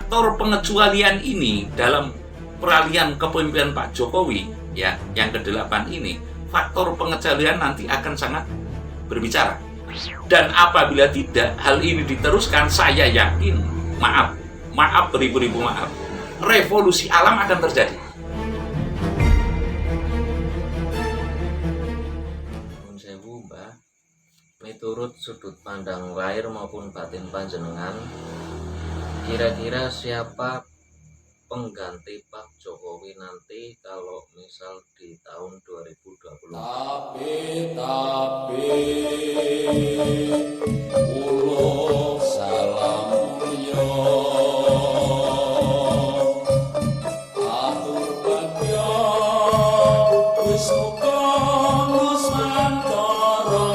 faktor pengecualian ini dalam peralihan kepemimpinan Pak Jokowi ya yang ke-8 ini, faktor pengecualian nanti akan sangat berbicara. Dan apabila tidak hal ini diteruskan, saya yakin, maaf beribu-ribu maaf, revolusi alam akan terjadi. Sewu, Mbah, miturut sudut pandang lahir maupun batin panjenengan, kira-kira siapa pengganti Pak Jokowi nanti kalau misal di tahun 2024? Tapi ulo salam yo atur bagyo wis muga nusantara.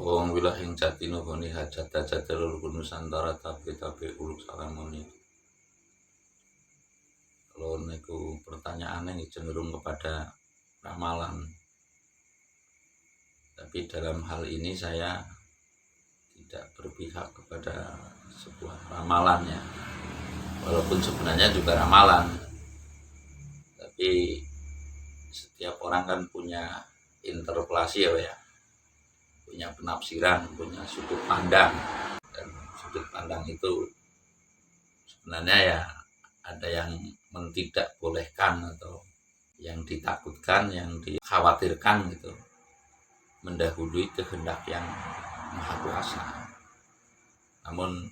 Wong wilahing jati nuhuni hajat jalur nusantara tapi uluk salamuni. Kalau niku pertanyaannya cenderung kepada ramalan, tapi dalam hal ini saya tidak berpihak kepada sebuah ramalannya, walaupun sebenarnya juga ramalan. Tapi setiap orang kan punya interpelasi ya, punya penafsiran, punya sudut pandang, dan sudut pandang itu sebenarnya ya ada yang mentidakbolehkan atau yang ditakutkan, yang dikhawatirkan gitu, mendahului kehendak yang maha kuasa. Namun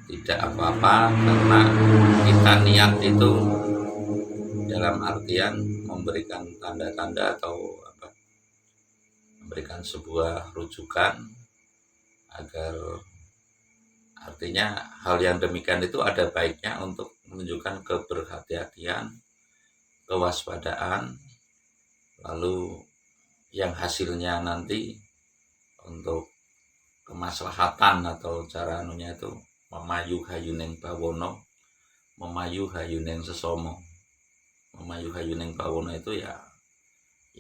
tidak apa-apa, karena kita niat itu dalam artian memberikan tanda-tanda atau memberikan sebuah rujukan agar artinya hal yang demikian itu ada baiknya untuk menunjukkan keberhati-hatian, kewaspadaan, lalu yang hasilnya nanti untuk kemaslahatan atau cara anunya itu memayu hayuneng bawono, memayu hayuneng sesomo. Memayu hayuneng bawono itu ya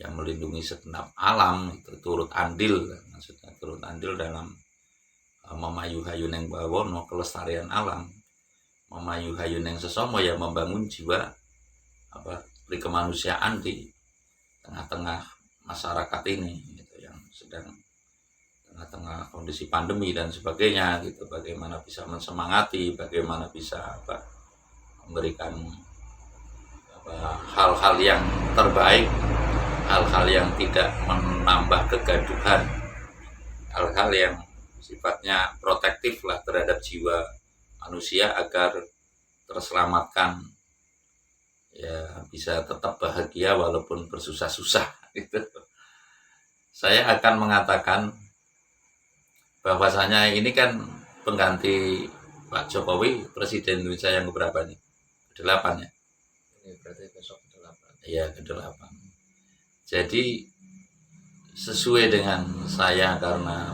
melindungi segenap alam, itu turut andil, maksudnya turut andil dalam memayu hayuneng bawono, kelestarian alam. Memayu hayuneng sesomo ya membangun jiwa kemanusiaan di tengah-tengah masyarakat ini gitu, yang sedang tengah-tengah kondisi pandemi dan sebagainya gitu. Bagaimana bisa mensemangati, bagaimana bisa memberikan hal-hal yang terbaik, hal-hal yang tidak menambah kegaduhan, hal-hal yang sifatnya protektif lah terhadap jiwa manusia agar terselamatkan, ya bisa tetap bahagia walaupun bersusah-susah gitu. Saya akan mengatakan bahwasanya ini kan pengganti Pak Jokowi, Presiden Indonesia yang keberapa nih? Ke-8 ya? Ini berarti besok ke-8. Iya, ke-8. Jadi sesuai dengan saya karena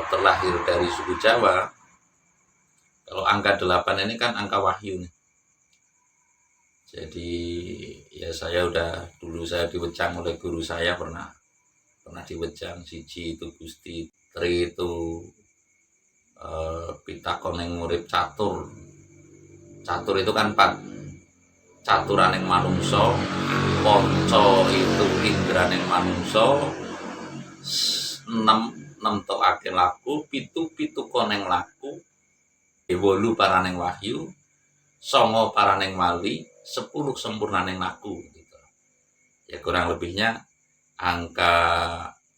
terlahir dari suku Jawa, kalau angka 8 ini kan angka wahyu nih. Jadi ya dulu saya diwejang oleh guru saya, pernah diwejang siji itu Gusti, tri itu pitakoneng urip catur. Catur itu kan 4, caturaning manungsa, panca itu indraning manungsa, 6 nemtokake laku, 7 koneng laku, 8 paraning wahyu, 9 paraning wali, 10 sempurnaning laku gitu. Ya kurang lebihnya angka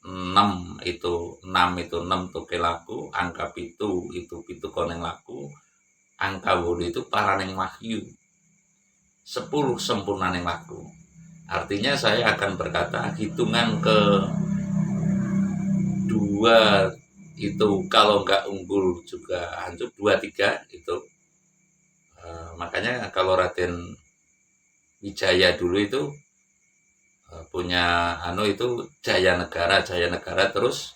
6 itu 6 toke laku, angka 7 itu 7 koneng laku, angka 8 itu paraning wahyu, 10 sempurnaning laku. Artinya saya akan berkata hitungan ke 2 itu kalau nggak unggul juga hancur, 2, 3 itu. Makanya kalau Raden Wijaya dulu itu punya itu Jaya Negara terus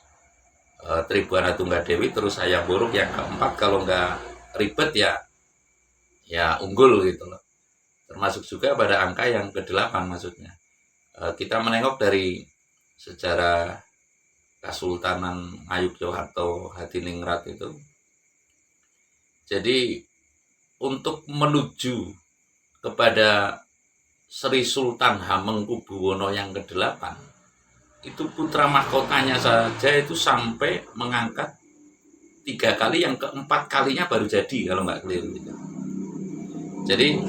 Tribuana Tunggadewi, terus Hayam Wuruk yang keempat, kalau nggak ribet ya unggul gitu loh. Termasuk juga pada angka yang ke-8 maksudnya. Kita menengok dari sejarah Kasultanan Ngayogyakarta Hadiningrat itu. Jadi untuk menuju kepada Sri Sultan Hamengkubuwono yang ke-8 itu putra mahkotanya saja itu sampai mengangkat 3 kali, yang keempat kalinya baru jadi kalau nggak keliru. Jadi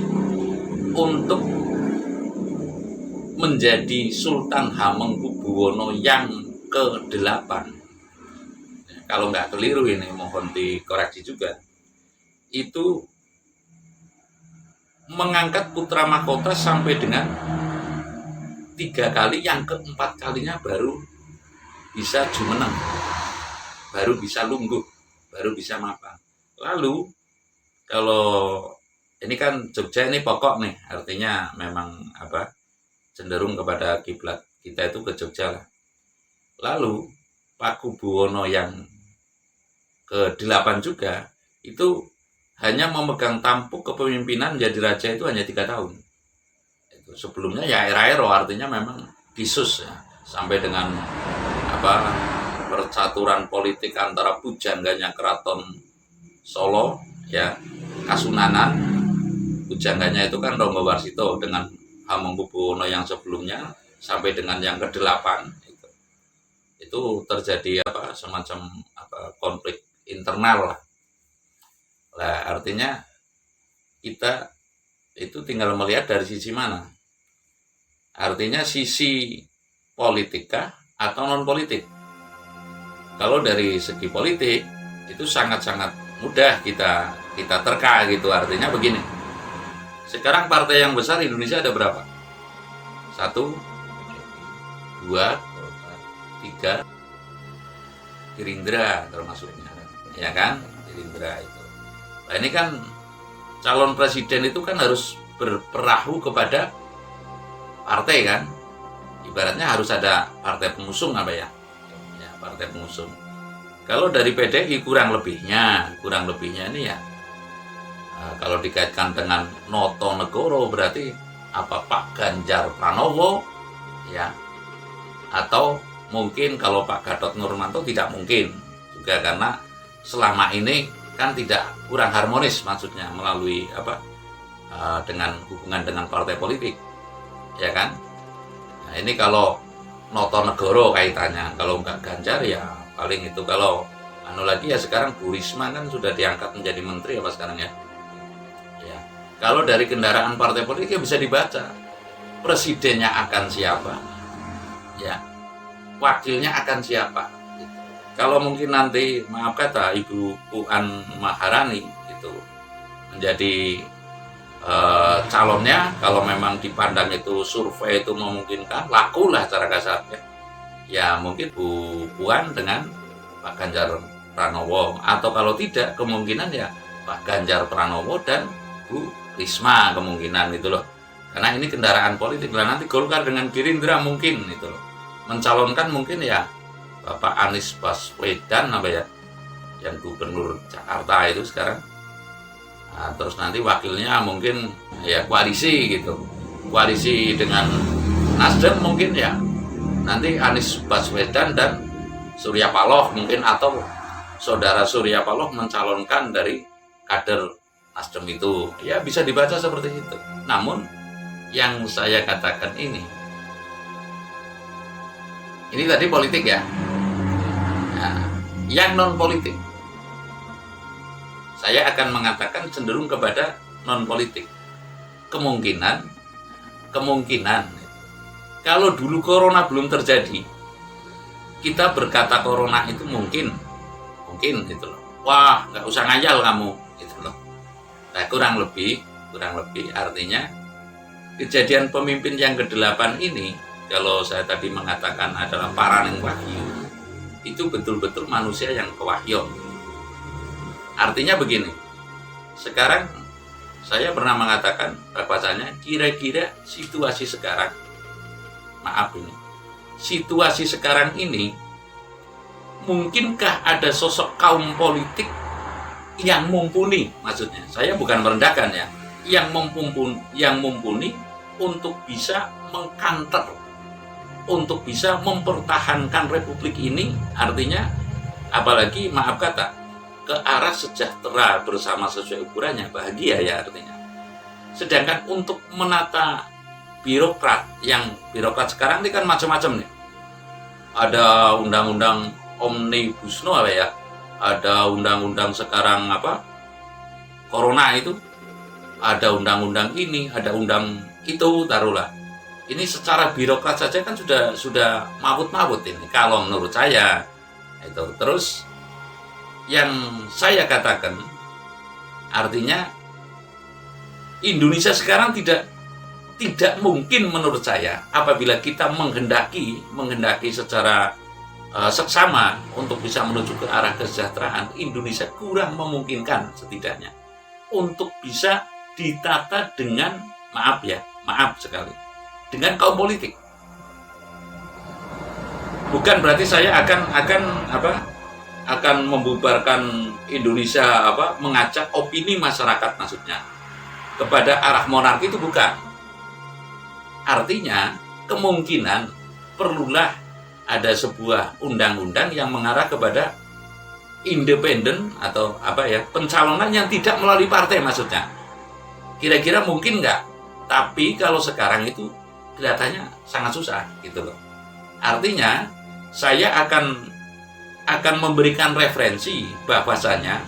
untuk menjadi Sultan Hamengkubuwono yang ke-8, kalau nggak keliru ini mohon dikoreksi juga, itu mengangkat putra mahkota sampai dengan 3 kali, yang keempat kalinya baru bisa jumeneng, baru bisa lungguh, baru bisa mapan. Lalu kalau ini kan Jogja ini pokok nih, artinya memang cenderung kepada kiblat kita itu ke Jogja lah. Lalu Pakubuwono yang ke-8 juga itu hanya memegang tampuk kepemimpinan menjadi raja itu hanya 3 tahun. Itu sebelumnya ya era-ero, artinya memang disus ya, sampai dengan percaturan politik antara pujangganya keraton Solo ya, Kasunanan, pujangganya itu kan Ronggo Warsito dengan Hamengkubuwono yang sebelumnya sampai dengan yang ke-8 itu terjadi semacam konflik internal lah. Nah, artinya kita itu tinggal melihat dari sisi mana. Artinya sisi politika atau non politik. Kalau dari segi politik itu sangat-sangat mudah kita terka gitu. Artinya begini. Sekarang partai yang besar Indonesia ada berapa? 1, 2, 3, Gerindra termasuknya, ya kan? Gerindra itu. Nah ini kan calon presiden itu kan harus berperahu kepada partai kan? Ibaratnya harus ada partai pengusung ya, partai pengusung. Kalau dari PDI kurang lebihnya ini ya, kalau dikaitkan dengan Noto Negoro berarti Pak Ganjar Pranowo ya, atau mungkin kalau Pak Gatot Nurmantio tidak mungkin juga, karena selama ini kan kurang harmonis maksudnya melalui dengan hubungan dengan partai politik, ya kan? Nah, ini kalau Noto Negoro kaitannya, kalau nggak Ganjar ya paling itu. Kalau lagi ya sekarang Bu Risma kan sudah diangkat menjadi menteri sekarang ya. Ya. Kalau dari kendaraan partai politik ya bisa dibaca presidennya akan siapa, ya. Wakilnya akan siapa. Kalau mungkin nanti maaf kata Ibu Puan Maharani itu menjadi calonnya, kalau memang dipandang itu survei itu memungkinkan, lakulah cara kasarnya ya mungkin Bu Puan dengan Pak Ganjar Pranowo, atau kalau tidak kemungkinan ya Pak Ganjar Pranowo dan Bu Risma kemungkinan gitu loh, karena ini kendaraan politik lah. Nanti Golkar dengan Gerindra mungkin itu loh mencalonkan mungkin ya Bapak Anies Baswedan yang gubernur Jakarta itu sekarang. Nah, terus nanti wakilnya mungkin ya koalisi gitu, koalisi dengan Nasdem mungkin ya nanti Anies Baswedan dan Surya Paloh mungkin, atau saudara Surya Paloh mencalonkan dari kader Nasdem itu, ya bisa dibaca seperti itu. Namun yang saya katakan ini tadi politik ya. Nah, yang non politik, saya akan mengatakan cenderung kepada non politik. Kemungkinan kalau dulu corona belum terjadi, kita berkata corona itu mungkin gitu loh. Wah, nggak usah ngayal kamu gitu loh. Nah, kurang lebih artinya kejadian pemimpin yang ke-8 ini, kalau saya tadi mengatakan adalah Paraneng Wahyu, itu betul-betul manusia yang kewahyu. Artinya begini, sekarang saya pernah mengatakan bahwasanya kira-kira situasi sekarang, situasi sekarang ini, mungkinkah ada sosok kaum politik yang mumpuni, maksudnya saya bukan merendahkan ya, yang mumpuni untuk bisa mengkanter untuk bisa mempertahankan republik ini, artinya apalagi maaf kata ke arah sejahtera bersama sesuai ukurannya, bahagia ya artinya. Sedangkan untuk menata birokrat sekarang ini kan macam-macam nih. Ada undang-undang omnibus law ya, ada undang-undang sekarang corona itu, ada undang-undang ini, ada undang itu, taruhlah. Ini secara birokrat saja kan sudah mabut-mabut ini kalau menurut saya itu. Terus yang saya katakan artinya Indonesia sekarang tidak mungkin menurut saya apabila kita menghendaki secara seksama untuk bisa menuju ke arah kesejahteraan. Indonesia kurang memungkinkan setidaknya untuk bisa ditata dengan maaf sekali dengan kaum politik. Bukan berarti saya akan membubarkan Indonesia mengajak opini masyarakat maksudnya kepada arah monarki, itu bukan. Artinya kemungkinan perlulah ada sebuah undang-undang yang mengarah kepada independen atau pencalonan yang tidak melalui partai maksudnya. Kira-kira mungkin nggak? Tapi kalau sekarang itu kelihatannya sangat susah gitu loh. Artinya saya akan memberikan referensi bahwasanya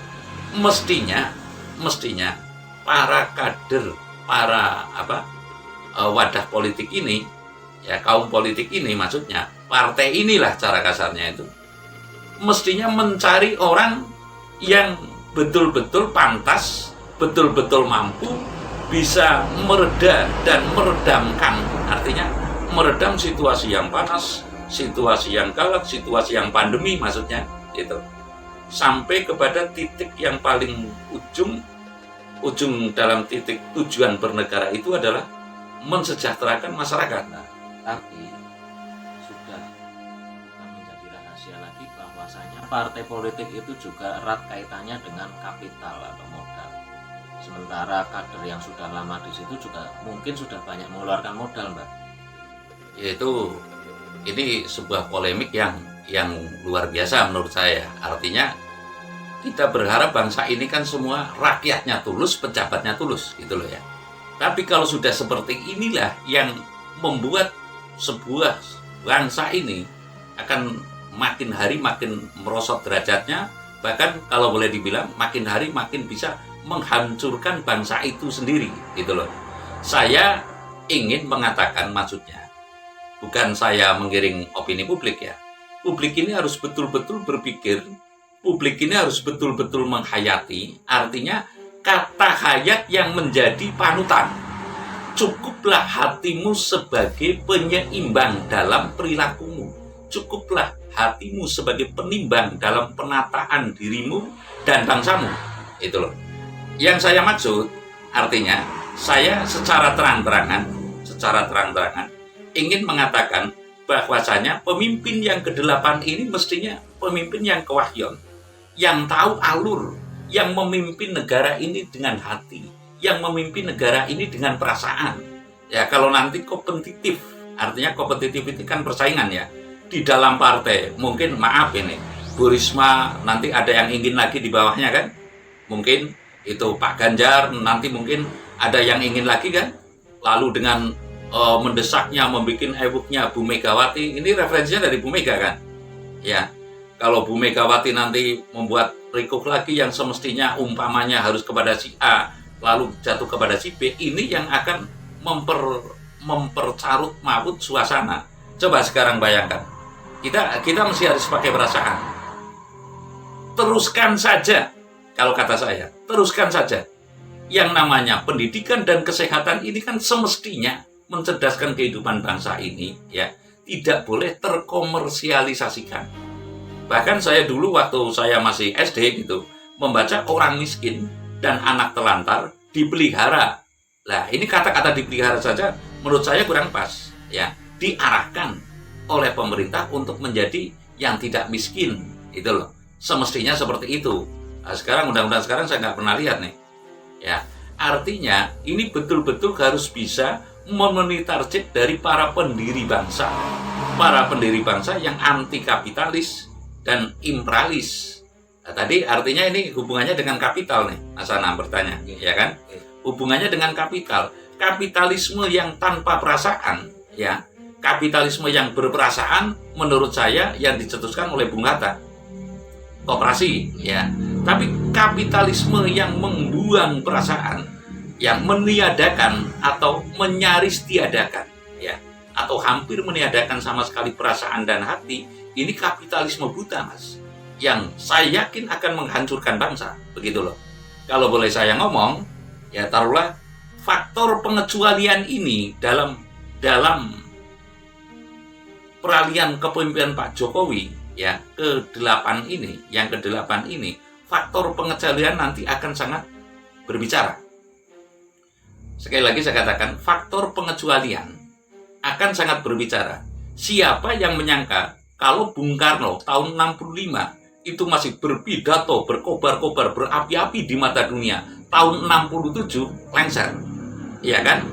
mestinya para kader, para wadah politik ini, ya kaum politik ini maksudnya, partai inilah cara kasarnya itu, mestinya mencari orang yang betul-betul pantas, betul-betul mampu bisa mereda dan meredamkan, artinya meredam situasi yang panas, situasi yang galak, situasi yang pandemi maksudnya itu, sampai kepada titik yang paling ujung dalam titik tujuan bernegara itu adalah mensejahterakan masyarakat. Nah, tapi sudah menjadi rahasia lagi bahwasanya partai politik itu juga erat kaitannya dengan kapital atau modal. Sementara kader yang sudah lama di situ juga mungkin sudah banyak mengeluarkan modal, Mbak. Yaitu ini sebuah polemik yang luar biasa menurut saya. Artinya kita berharap bangsa ini kan semua rakyatnya tulus, pejabatnya tulus gitu loh ya. Tapi kalau sudah seperti inilah yang membuat sebuah bangsa ini akan makin hari makin merosot derajatnya, bahkan kalau boleh dibilang makin hari makin bisa menghancurkan bangsa itu sendiri gitu loh. Saya ingin mengatakan maksudnya, bukan saya menggiring opini publik ya. Publik ini harus betul-betul berpikir, publik ini harus betul-betul menghayati, artinya kata hayat yang menjadi panutan. Cukuplah hatimu sebagai penyeimbang dalam perilakumu. Cukuplah hatimu sebagai penimbang dalam penataan dirimu dan bangsamu. Itu loh. Yang saya maksud, artinya saya secara terang-terangan ingin mengatakan bahwasanya pemimpin yang ke-8 ini mestinya pemimpin yang kewahyon, yang tahu alur, yang memimpin negara ini dengan hati, yang memimpin negara ini dengan perasaan. Ya kalau nanti kompetitif, artinya kompetitif itu kan persaingan ya. Di dalam partai, mungkin maaf ini, Bu Risma nanti ada yang ingin lagi di bawahnya kan? Mungkin itu Pak Ganjar, nanti mungkin ada yang ingin lagi kan? Lalu dengan mendesaknya, membuat hebohnya Bu Megawati, ini referensinya dari Bu Mega kan? Ya, kalau Bu Megawati nanti membuat rikuh lagi yang semestinya umpamanya harus kepada si A, lalu jatuh kepada si B, ini yang akan mempercarut mabut suasana. Coba sekarang bayangkan, kita mesti harus pakai perasaan. Teruskan saja, kalau kata saya, teruskan saja. Yang namanya pendidikan dan kesehatan ini kan semestinya mencerdaskan kehidupan bangsa ini, ya, tidak boleh terkomersialisasikan. Bahkan saya dulu waktu saya masih SD gitu, membaca orang miskin dan anak telantar dipelihara. Nah, ini kata-kata dipelihara saja menurut saya kurang pas, ya. Diarahkan oleh pemerintah untuk menjadi yang tidak miskin, itu loh. Semestinya seperti itu. Nah, sekarang undang-undang sekarang saya nggak pernah lihat nih. Ya, artinya ini betul-betul harus bisa memenuhi target dari para pendiri bangsa yang anti kapitalis dan imperialis. Nah, tadi artinya ini hubungannya dengan kapital nih, Mas Anam bertanya, ya kan? Hubungannya dengan kapital. Kapitalisme yang tanpa perasaan, ya. Kapitalisme yang berperasaan, menurut saya yang dicetuskan oleh Bung Hatta, koperasi, ya. Tapi kapitalisme yang membuang perasaan, yang meniadakan atau menyaris tiadakan, ya, atau hampir meniadakan sama sekali perasaan dan hati, ini kapitalisme buta, Mas, yang saya yakin akan menghancurkan bangsa, begitu loh. Kalau boleh saya ngomong, ya taruhlah faktor pengecualian ini dalam peralihan kepemimpinan Pak Jokowi, ya, ke-8 ini, yang ke-8 ini, faktor pengecualian nanti akan sangat berbicara. Sekali lagi saya katakan, faktor pengecualian akan sangat berbicara. Siapa yang menyangka kalau Bung Karno tahun 65 itu masih berpidato, berkobar-kobar, berapi-api di mata dunia. Tahun 67 lengser, ya kan?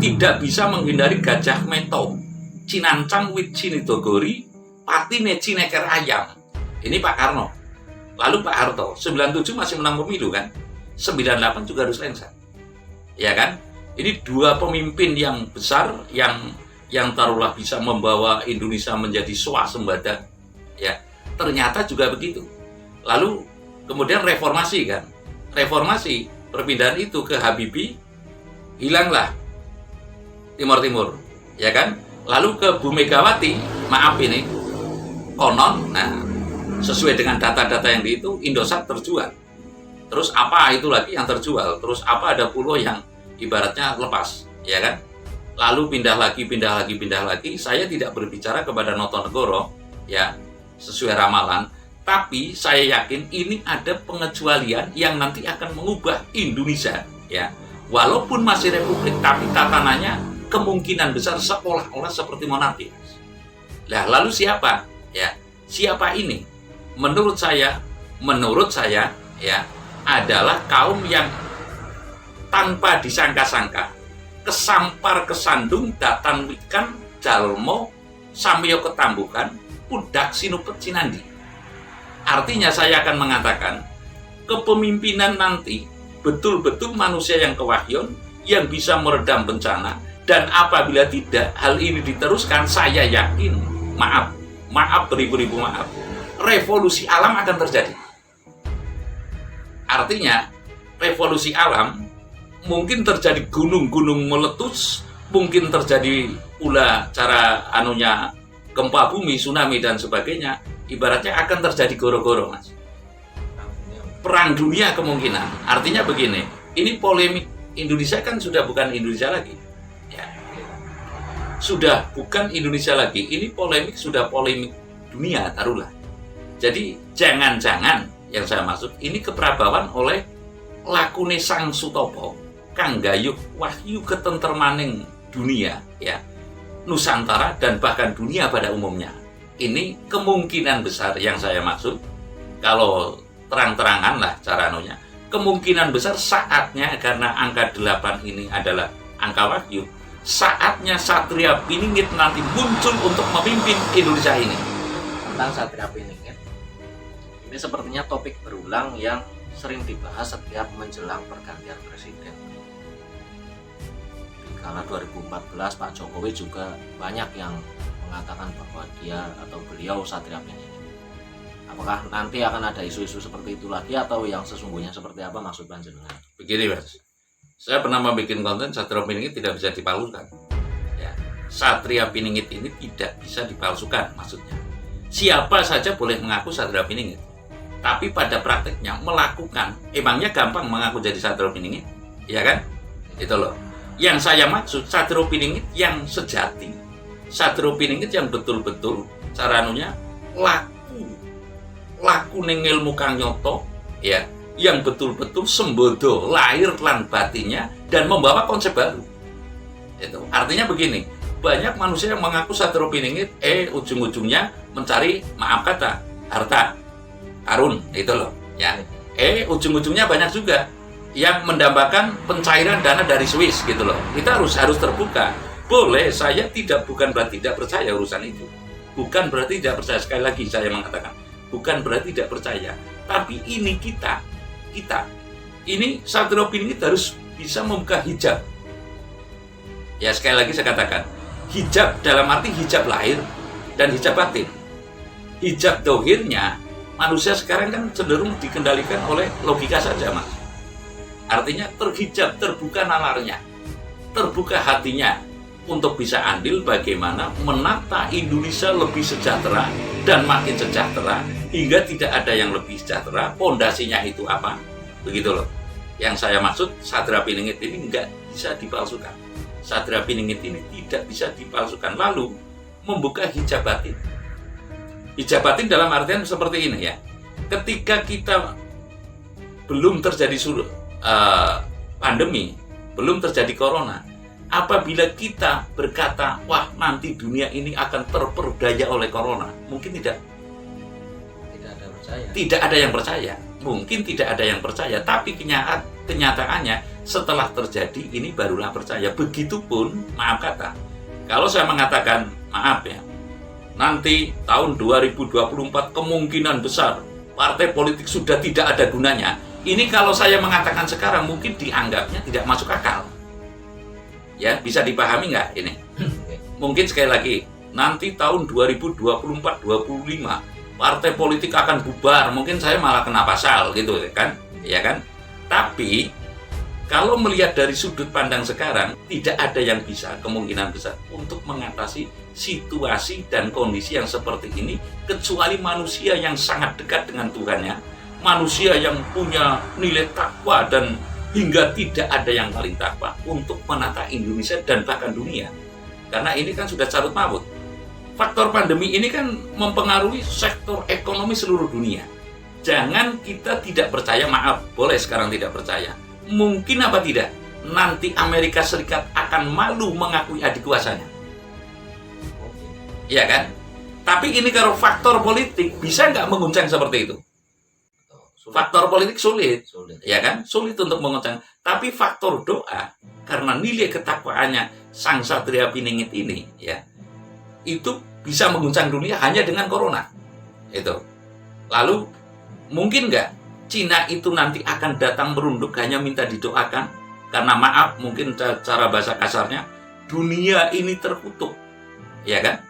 Tidak bisa menghindari Gajah Meto, Cinancang wit cinidogori, patine cineker ayam. Ini Pak Karno. Lalu Pak Harto, 97 masih menang pemilu kan? 98 juga harus lengser. Ya kan? Ini dua pemimpin yang besar yang taruhlah bisa membawa Indonesia menjadi swasembada, ya, ternyata juga begitu. Lalu kemudian reformasi kan, reformasi perpindahan itu ke Habibie, hilanglah Timur, ya kan. Lalu ke Bu Megawati, maaf ini konon, nah sesuai dengan data-data yang itu Indosat terjual. Terus apa itu lagi yang terjual? Terus apa ada pulau yang ibaratnya lepas, ya kan? Lalu pindah lagi. Saya tidak berbicara kepada Notonegoro, ya, sesuai ramalan. Tapi saya yakin ini ada pengecualian yang nanti akan mengubah Indonesia, ya. Walaupun masih republik, tapi tatanannya kemungkinan besar seolah-olah seperti monarki. Nah, lalu siapa? Ya, siapa ini? Menurut saya, ya, adalah kaum yang tanpa disangka-sangka kesampar kesandung datan wikan jalmo samyo ketambukan pudak sinupet cinandi. Artinya saya akan mengatakan kepemimpinan nanti betul-betul manusia yang kewahyon, yang bisa meredam bencana, dan apabila tidak hal ini diteruskan, saya yakin, maaf beribu-ribu maaf, revolusi alam akan terjadi. Artinya revolusi alam mungkin terjadi gunung-gunung meletus, mungkin terjadi pula cara gempa bumi, tsunami dan sebagainya. Ibaratnya akan terjadi goro-goro, Mas. Perang dunia kemungkinan. Artinya begini, ini polemik Indonesia kan sudah bukan Indonesia lagi. Ya. Sudah bukan Indonesia lagi. Ini polemik sudah polemik dunia, taruhlah. Jadi jangan-jangan yang saya maksud ini keprabawan oleh lakune Sang Sutopo kang gayuh wahyu ketentremaning dunia, ya, Nusantara dan bahkan dunia pada umumnya. Ini kemungkinan besar yang saya maksud, kalau terang-terangan lah cara kemungkinan besar saatnya, karena angka 8 ini adalah angka wahyu, saatnya Satria Piningit nanti muncul untuk memimpin Indonesia ini. Tentang Satria Piningit, ini sepertinya topik berulang yang sering dibahas setiap menjelang pergantian presiden. Karena 2014 Pak Jokowi juga banyak yang mengatakan bahwa dia atau beliau Satria Piningit. Apakah nanti akan ada isu-isu seperti itu lagi atau yang sesungguhnya seperti apa maksud panjenengan? Begini, Mas. Saya pernah membuat konten Satria Piningit tidak bisa dipalsukan. Ya, Satria Piningit ini tidak bisa dipalsukan maksudnya. Siapa saja boleh mengaku Satria Piningit. Tapi pada prakteknya melakukan, emangnya gampang mengaku jadi Satria Piningit? Iya kan? Itu loh. Yang saya maksud Satria Piningit yang sejati, Satria Piningit yang betul-betul caranunya laku ning ilmu kang nyoto, ya, yang betul-betul sembodo lahir lan batinnya dan membawa konsep baru. Itu artinya begini, banyak manusia yang mengaku Satria Piningit, ujung-ujungnya mencari, maaf kata, harta karun, itu loh, ya. Ujung-ujungnya banyak juga yang mendambakan pencairan dana dari Swiss, gitu loh. Kita harus terbuka. Boleh, saya bukan berarti tidak percaya urusan itu. Bukan berarti tidak percaya, sekali lagi saya mengatakan, bukan berarti tidak percaya. Tapi ini kita, ini Satrio Piningit harus bisa membuka hijab. Ya sekali lagi saya katakan, hijab dalam arti hijab lahir dan hijab batin. Hijab dohirnya, manusia sekarang kan cenderung dikendalikan oleh logika saja, Mas. Artinya terhijab, terbuka nalarnya, terbuka hatinya untuk bisa andil bagaimana menata Indonesia lebih sejahtera dan makin sejahtera hingga tidak ada yang lebih sejahtera. Pondasinya itu apa? Begitu loh. Yang saya maksud, Satria Piningit ini nggak bisa dipalsukan. Satria Piningit ini tidak bisa dipalsukan. Lalu membuka hijab batin. Hijab batin dalam artian seperti ini ya. Ketika kita belum terjadi pandemi, belum terjadi corona, apabila kita berkata, wah nanti dunia ini akan terperdaya oleh corona, mungkin tidak ada yang percaya. Mungkin tidak ada yang percaya, tapi kenyataannya setelah terjadi ini barulah percaya. Begitupun, maaf kata, kalau saya mengatakan, maaf ya, nanti tahun 2024 kemungkinan besar partai politik sudah tidak ada gunanya. Ini kalau saya mengatakan sekarang mungkin dianggapnya tidak masuk akal. Ya, bisa dipahami nggak ini? Mungkin sekali lagi, nanti tahun 2024-25 partai politik akan bubar, mungkin saya malah kena pasal gitu kan, ya kan? Tapi kalau melihat dari sudut pandang sekarang, tidak ada yang bisa kemungkinan besar untuk mengatasi situasi dan kondisi yang seperti ini kecuali manusia yang sangat dekat dengan Tuhannya, manusia yang punya nilai takwa dan hingga tidak ada yang paling takwa untuk menata Indonesia dan bahkan dunia. Karena ini kan sudah carut marut. Faktor pandemi ini kan mempengaruhi sektor ekonomi seluruh dunia. Jangan kita tidak percaya, maaf, boleh sekarang tidak percaya. Mungkin apa tidak, nanti Amerika Serikat akan malu mengakui adik kuasanya. Iya kan? Tapi ini kalau faktor politik, bisa nggak mengguncang seperti itu? Faktor politik sulit. Ya kan? Sulit untuk menguncang. Tapi faktor doa, karena nilai ketakwaannya Sang Satria Piningit ini, ya, itu bisa mengguncang dunia hanya dengan corona. Itu. Lalu mungkin nggak Cina itu nanti akan datang merunduk hanya minta didoakan? Karena maaf, mungkin cara bahasa kasarnya, dunia ini terkutuk. Ya kan?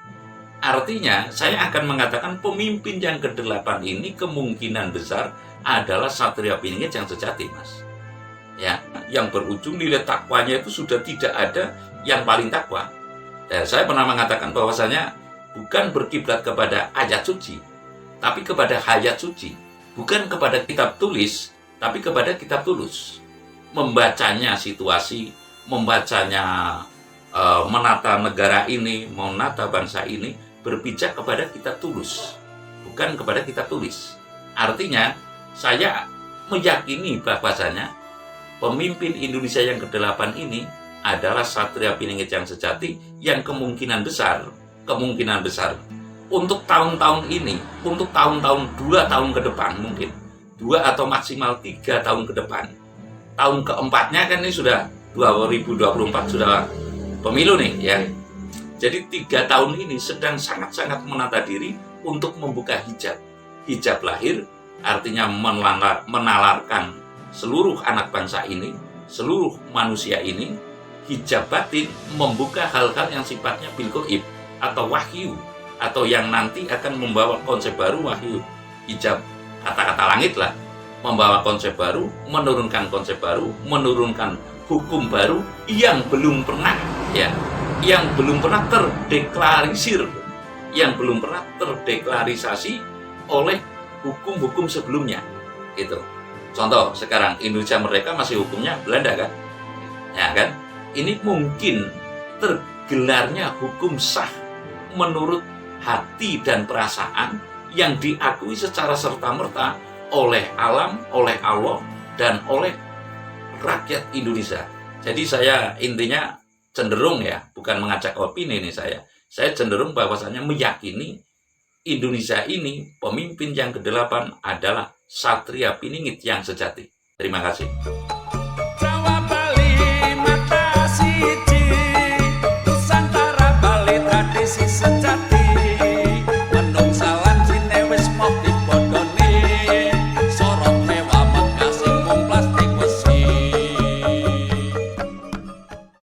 Artinya, saya akan mengatakan pemimpin yang ke-8 ini kemungkinan besar adalah Satria Piningit yang sejati, Mas. Ya, yang berujung nilai takwanya itu sudah tidak ada yang paling takwa. Dan saya pernah mengatakan bahwasanya bukan berkiblat kepada ayat suci, tapi kepada hayat suci. Bukan kepada kitab tulis, tapi kepada kitab tulus. Membacanya situasi, membacanya menata negara ini, menata bangsa ini, berpijak kepada kitab tulus, bukan kepada kitab tulis. Artinya, saya meyakini bahwasanya pemimpin Indonesia yang ke-8 ini adalah Satria Piningit yang sejati, yang kemungkinan besar untuk tahun-tahun ini, untuk tahun-tahun 2 tahun ke depan mungkin 2 atau maksimal 3 tahun ke depan. Tahun keempatnya kan ini sudah 2024 sudah pemilu nih ya. Jadi 3 tahun ini sedang sangat-sangat menata diri untuk membuka hijab lahir, artinya menalarkan seluruh anak bangsa ini, seluruh manusia ini. Hijab batin membuka hal-hal yang sifatnya bil ghaib atau wahyu, atau yang nanti akan membawa konsep baru. Wahyu, hijab, kata-kata langit lah, membawa konsep baru, menurunkan konsep baru, menurunkan hukum baru yang belum pernah terdeklarisir, yang belum pernah terdeklarisasi oleh hukum-hukum sebelumnya. Gitu. Contoh sekarang Indonesia merdeka masih hukumnya Belanda kan, ya kan? Ini mungkin tergelarnya hukum sah menurut hati dan perasaan yang diakui secara serta-merta oleh alam, oleh Allah, dan oleh rakyat Indonesia. Jadi saya intinya cenderung ya, bukan mengajak opini ini saya cenderung bahwasanya meyakini Indonesia ini pemimpin yang ke-8 adalah Satria Piningit yang sejati. Terima kasih.